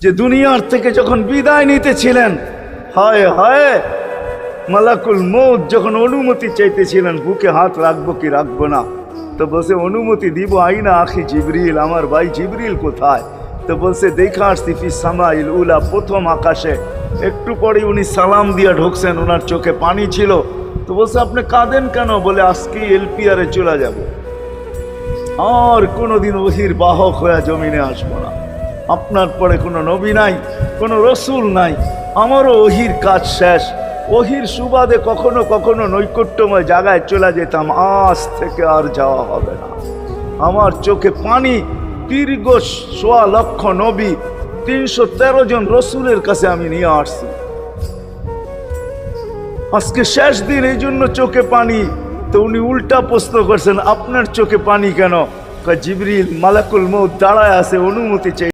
যে দুনিয়ার থেকে যখন বিদায় নিতেছিলেন, হায় হায়, মালাকুল মউত যখন অনুমতি চাইতেছিলেন বুকে হাত রাখবো কি রাখবো না, তো বলছে অনুমতি দিব, আইনা আখি জিবরিল, আমার ভাই জিবরিল কোথায়? তো বলছে দেখা আসছি ফি সামাইল উলা, প্রথম আকাশে। একটু পরে উনি সালাম দিয়া ঢুকছেন, ওনার চোখে পানি ছিল। তো বলছে আপনি কাঁদেন কেন? বলে আজকে এলপিআরে চলে যাব, আর কোনোদিন ওহির বাহক হয়ে জমিনে আসবো না। আপনার পরে কোনো নবী নাই, কোনো রসুল নাই, আমারও ওহির কাজ শেষ। ওহির সুবাদে কখনো কখনো নৈকট্যময় জায়গায় চলে যেতাম, আজ থেকে আর যাওয়া হবে না। আমার চোখে পানি। দীর্ঘ ১.৫ লক্ষ নবী, ৩১৩ জন রসুলের কাছে আমি নিয়ে আসছি। আজকে শেষ দিন, এই জন্য চোখে পানি। তো উনি উল্টা প্রশ্ন করছেন, আপনার চোখে পানি কেন? জিবরিল মালাকুল মউত দাঁড়ায় আছে, অনুমতি চাই।